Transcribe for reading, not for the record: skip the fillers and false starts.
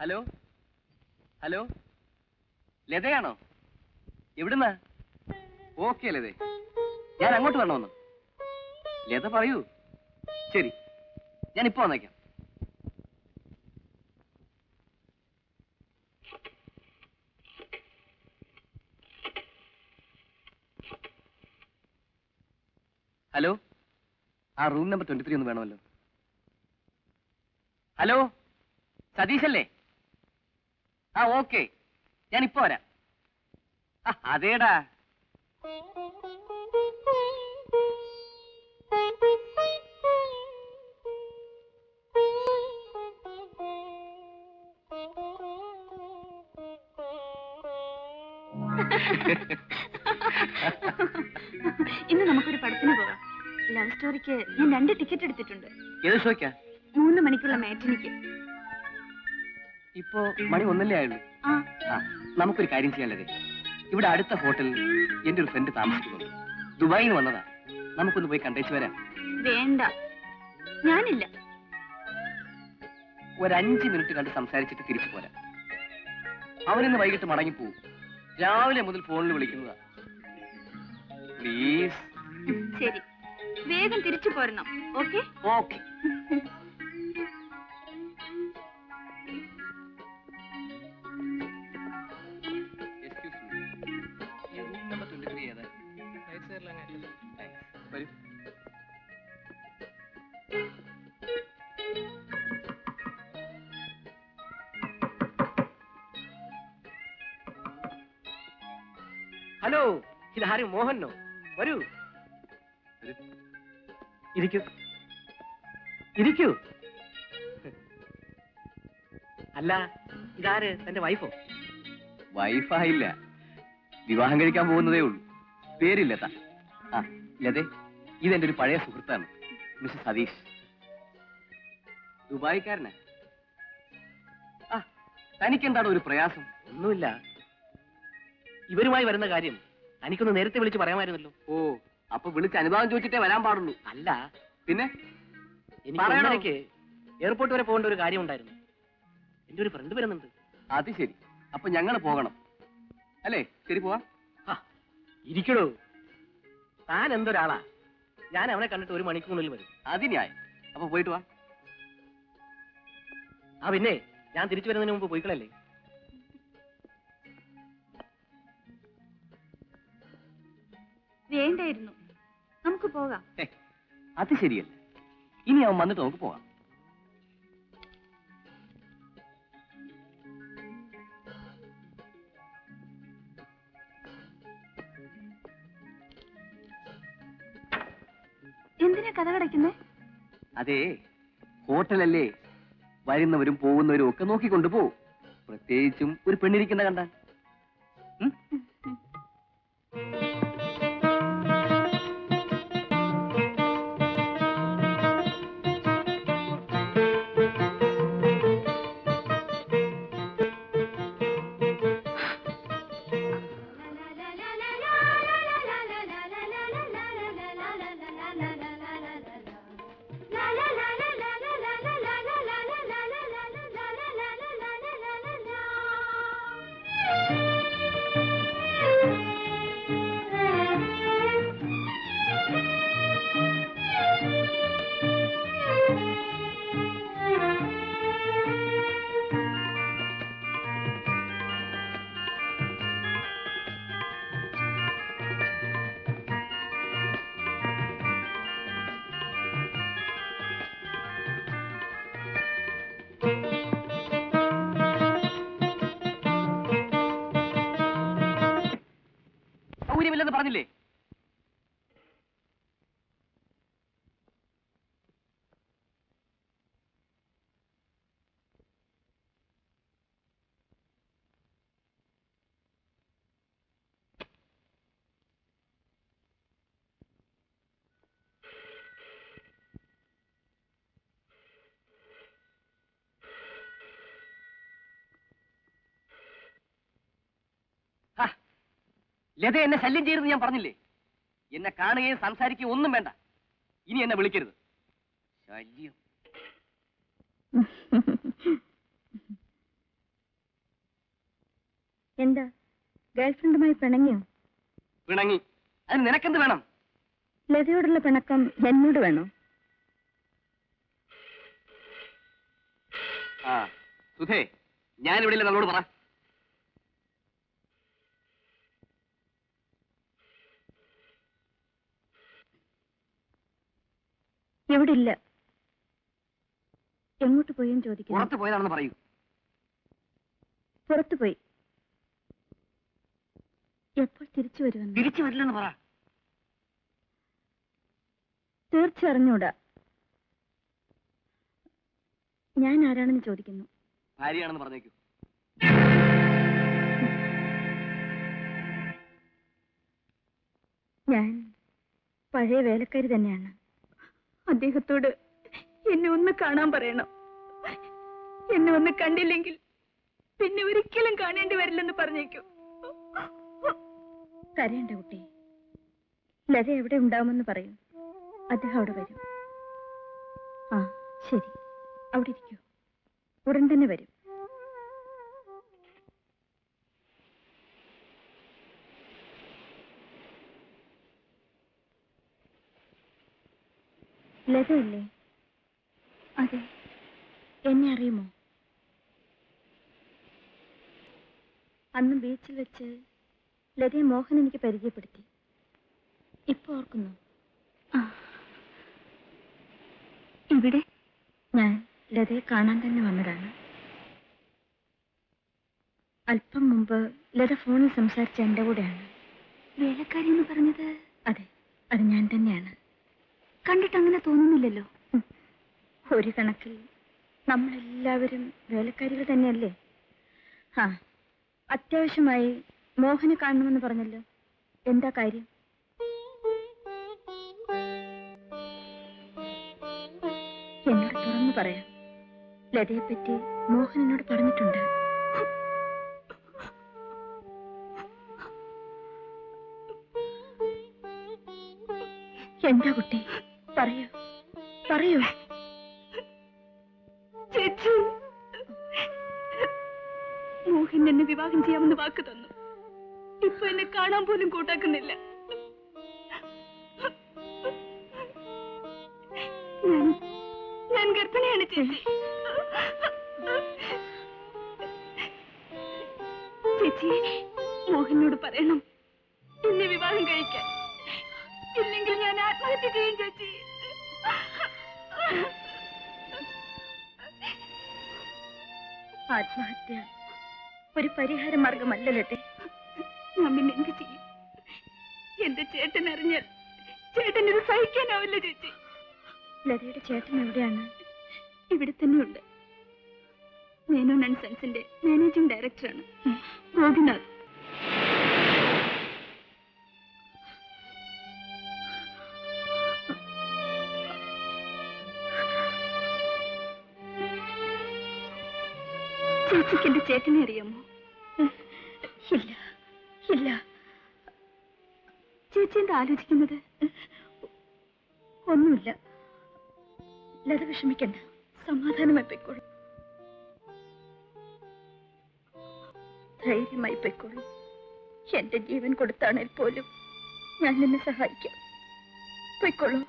Hello hello, ലതയാണോ? എവിടുന്നാ? Okay ലതേ, ഞാൻ അങ്ങോട്ട് വരണമെന്ന്. ലത പറയൂ. ശരി, ഞാൻ ഇപ്പൊ വന്നേക്കാം. ഹലോ, ആ റൂം നമ്പർ 23 ഒന്ന് വേണമല്ലോ. ഹലോ, സതീഷല്ലേ? ആ ഓക്കെ, ഞാൻ ഇപ്പൊ വരാം. അതേടാ. ഇന്ന് നമുക്കൊരു പടത്തിന് പോകാം. ലവ് സ്റ്റോറിക്ക് ഞാൻ 2 ടിക്കറ്റ് എടുത്തിട്ടുണ്ട്. ഏത് ഷോയ്ക്കാ? 3 മണിക്കുള്ള മാറ്റിനിക്ക്. ഇപ്പോ മണി 1 ആയുള്ളൂ. നമുക്കൊരു കാര്യം ചെയ്യാനല്ലേ, ഇവിടെ അടുത്ത ഹോട്ടലിൽ എന്റെ ഒരു ഫ്രണ്ട് താമസിക്കുന്നുണ്ട്. ദുബായിൽ നിന്ന് വന്നതാ. നമുക്കൊന്ന് പോയി കണ്ടേച്ചു വരാം. വേണ്ട, ഞാനില്ല. ഒരു 5 മിനിറ്റ് കണ്ട് സംസാരിച്ചിട്ട് തിരിച്ചു പോരാം. അവനിന്ന് വൈകിട്ട് മടങ്ങിപ്പോവും. രാവിലെ മുതൽ ഫോണിൽ വിളിക്കുന്നതാ. പ്ലീസ്. ശരി, വേഗം തിരിച്ചു പോരണം. Okay okay. വരൂ. ഹലോ, ഇതാരും മോഹനോ? വരൂ ഇരിക്കൂ. ഇരിക്കൂ. അല്ല, ഇതാര്? തന്റെ വൈഫോ? വൈഫായില്ല, വിവാഹം കഴിക്കാൻ പോകുന്നതേ ഉള്ളൂ. പേരില്ല. ആ ലതേ, ഇതെന്റെ ഒരു പഴയ സുഹൃത്താണ്, മിസ്റ്റർ സതീഷ്. ദുബായിക്കാരനാ. തനിക്കെന്താണ് ഒരു പ്രയാസം? ഒന്നുമില്ല. ഇവരുമായി വരുന്ന കാര്യം തനിക്കൊന്ന് നേരത്തെ വിളിച്ച് പറയാമായിരുന്നല്ലോ. ഓ, അപ്പൊ വിളിച്ച് അനുഭവം ചോദിച്ചിട്ടേ വരാൻ പാടുള്ളൂ. അല്ല പിന്നെ? എനിക്ക് എയർപോർട്ട് വരെ പോകേണ്ട ഒരു കാര്യം ഉണ്ടായിരുന്നു. എന്റെ ഒരു ഫ്രണ്ട് വരുന്നുണ്ട്. അത് ശരി, അപ്പൊ ഞങ്ങൾ പോകണം അല്ലേ? ശരി, പോവാ. ഇരിക്കടോ, താൻ എന്തൊരാളാ. ഞാൻ അവനെ കണ്ടിട്ട് 1 മണിക്കൂറിനുള്ളിൽ വരും. അതിനായി. അപ്പൊ പോയിട്ട് വാ. പിന്നെ ഞാൻ തിരിച്ചു വരുന്നതിന് മുമ്പ് പോയിക്കളല്ലേ? വേണ്ടായിരുന്നു, നമുക്ക് പോകാം. അത് ശരിയല്ല. ഇനി അവൻ വന്നിട്ട് നമുക്ക് പോകാം. എന്തിനാ കഥ കടയ്ക്കുന്നേ? അതെ, ഹോട്ടലല്ലേ, വരുന്നവരും പോകുന്നവരും ഒക്കെ നോക്കിക്കൊണ്ടു പോവും. പ്രത്യേകിച്ചും ഒരു പെണ്ണിരിക്കുന്ന കണ്ടാൽ. സൗകര്യമില്ലെന്ന് പറഞ്ഞില്ലേ? ലത എന്നെ ശല്യം ചെയ്യരുത് ഞാൻ പറഞ്ഞില്ലേ? എന്നെ കാണുകയും സംസാരിക്കുകയും ഒന്നും വേണ്ട. ഇനി എന്നെ വിളിക്കരുത്. ശല്യം. എന്താ ഗേൾഫ്രണ്ടുമായി പിണങ്ങിയോ? പിണങ്ങി. അതിന് നിനക്കെന്ത് വേണം? ലതയോടുള്ള പിണക്കം എന്നോട് വേണോ? ആ സുധേ, ഞാനിവിടെ നല്ലോട് പറ. ഇവിടെ ഇല്ല. എങ്ങോട്ട് പോയെന്ന് ചോദിക്കുന്നു. പുറത്ത് പോയതാണെന്ന് പറയൂ. പുറത്തു പോയി. എപ്പോൾ തിരിച്ചു വരുമെന്ന്? തിരിച്ചു വരില്ലെന്ന് പറ. തീർച്ചയറിഞ്ഞൂടാ. ഞാൻ ആരാണെന്ന് ചോദിക്കുന്നു. ഭാര്യയാണെന്ന് പറഞ്ഞേക്കൂ. ഞാൻ പഴയ വേലക്കാരി തന്നെയാണ്. അദ്ദേഹത്തോട് എന്നെ ഒന്ന് കാണാൻ പറയണം. എന്നെ ഒന്ന് കണ്ടില്ലെങ്കിൽ പിന്നെ ഒരിക്കലും കാണേണ്ടി വരില്ലെന്ന് പറഞ്ഞേക്കൂ. കരയണ്ട കുട്ടി. ലത എവിടെ ഉണ്ടാവുമെന്ന് പറയൂ. അദ്ദേഹം അവിടെ വരും. ആ ശരി, അവിടെ ഇരിക്കൂ. ഉടൻ തന്നെ വരും. ലത അല്ലേ? അതെ. എന്നെ അറിയുമോ? അന്ന് ബീച്ചിൽ വെച്ച് ലതയെ മോഹൻ എനിക്ക് പരിചയപ്പെടുത്തി. ഇപ്പൊ ഓർക്കുന്നു. ഇവിടെ ഞാൻ ലതയെ കാണാൻ തന്നെ വന്നതാണ്. അല്പം മുമ്പ് ലത ഫോണിൽ സംസാരിച്ച എന്റെ കൂടെയാണ്. വേലക്കാരി എന്ന് പറഞ്ഞത്? അതെ, അത് ഞാൻ തന്നെയാണ്. കണ്ടിട്ട് അങ്ങനെ തോന്നുന്നില്ലല്ലോ. ഒരു കണക്കിൽ നമ്മളെല്ലാവരും വേലക്കാരികൾ തന്നെയല്ലേ? ആ, അത്യാവശ്യമായി മോഹനെ കാണണമെന്ന് പറഞ്ഞല്ലോ. എന്താ കാര്യം? എന്നോട് തുറന്നു പറയാം. ലതയെ പറ്റി മോഹൻ എന്നോട് പറഞ്ഞിട്ടുണ്ട്. എന്താ കുട്ടി, പറയൂ പറയൂ. ചേച്ചി, മോഹൻ എന്നെ വിവാഹം ചെയ്യാമെന്ന് വാക്ക് തന്നു. ഇപ്പൊ എന്നെ കാണാൻ പോലും കൂട്ടാക്കുന്നില്ല. ഞാൻ ഗർഭിണിയാണ് ചേച്ചി. ചേച്ചി, മോഹനോട് പറയണം എന്നെ വിവാഹം കഴിക്കാൻ. ഇല്ലെങ്കിൽ ഞാൻ ആത്മഹത്യ ചെയ്യും ചേച്ചി. ആത്മഹത്യ ഒരു പരിഹാര മാർഗമല്ല ലതേ. ഞാൻ പിന്നെ എന്ത് ചെയ്യും? എന്റെ ചേട്ടൻ അറിഞ്ഞാൽ ചേട്ടനത് സഹിക്കാനാവില്ല ചേച്ചി. ലതയുടെ ചേട്ടൻ എവിടെയാണ്? ഇവിടെ തന്നെയുണ്ട്. മേനോൻ ആൻഡ് സൺസിന്റെ മാനേജിംഗ് ഡയറക്ടറാണ് ഗോപിനാഥ്. ചേച്ചിക്ക് എന്റെ ചേട്ടനെ അറിയാമോ? ഇല്ല ഇല്ല. ചേച്ചി എന്താ ആലോചിക്കുന്നത്? ഒന്നുമില്ല. ലത വിഷമിക്കണ്ട, സമാധാനമായി പൊയ്ക്കോളൂ. ധൈര്യമായി പൊയ്ക്കോളൂ. എന്റെ ജീവൻ കൊടുത്താണെങ്കിൽ പോലും ഞാൻ നിന്നെ സഹായിക്കാം. പൊയ്ക്കോളൂ.